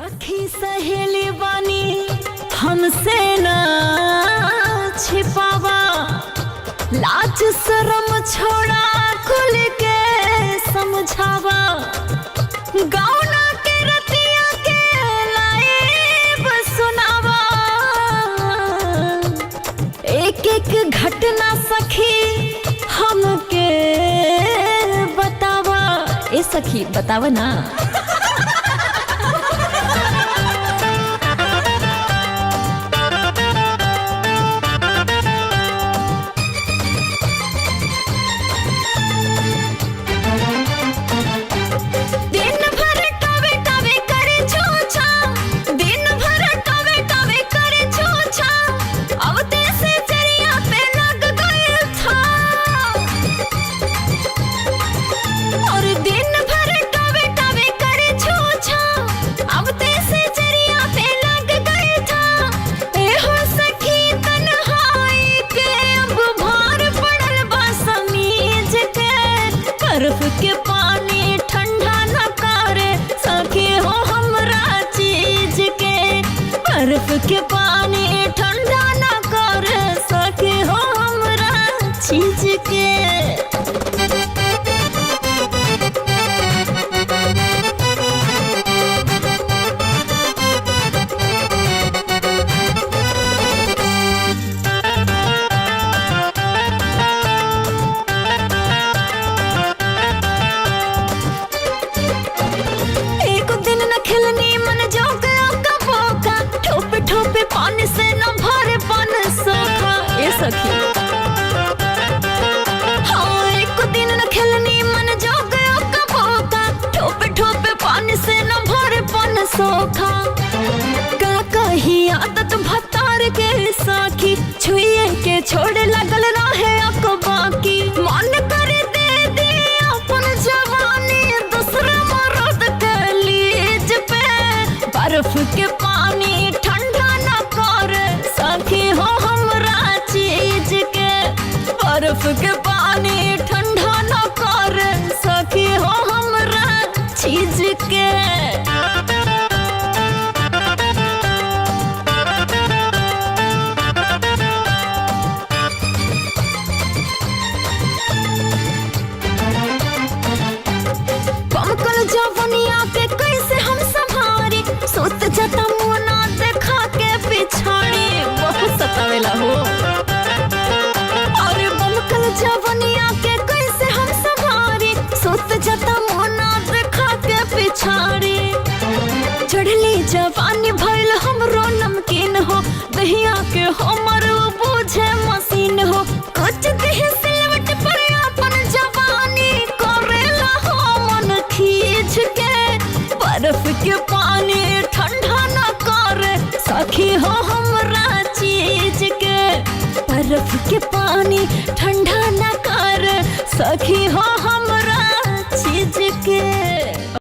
सखी सहेली बानी हमसे ना छिपावा, लाज शरम छोड़ा खुल के समझावा। गौना के रतिया के लाइव सुनावा, एक एक घटना सखी हमके बतावा। ए सखी बतावा ना। बर्फ के पानी ठंडा न करे सखी हो हमरा चीज के, बर्फ के पानी ठंडा न करे सखी हो हमरा चीज के। पानी से न भरे बन सखा ए सखी। हाँ एक दिन न खेलनी मन जो गया कबोका, ठोपे ठोपे पानी से न भरे बन सोखा। का कही आदत भतार के साखी, छुए के छोड़े लगल रहे अकबा की। मन करे दे दे अपन जवानी दूसरा मर्द के लीज पे, बर्फ के पानी सखी हो हमरा चीज के, बर्फ के पानी ठंडा न कर सखी हो हमरा चीज के। बमकल जवनिया के कैसे हम संभारी, सोत जाता मुना देखा के पिछाड़ी सतावेला हो। और बमकल जवनिया के कैसे हम संभारी, सोत जाता मोना देखा के पिछाड़ी। चढ़ली जवानी भइल हमरो नमकीन हो, दहिया के हमर बुझे मशीन हो। कुछ देह सिलवट पर अपन जवानी करेला हो मन खींच के, बर्फ के पानी ठंडा न करे सखी हो हमरा चीज के, बर्फ के पानी ठंडा न कर सखी हो हमरा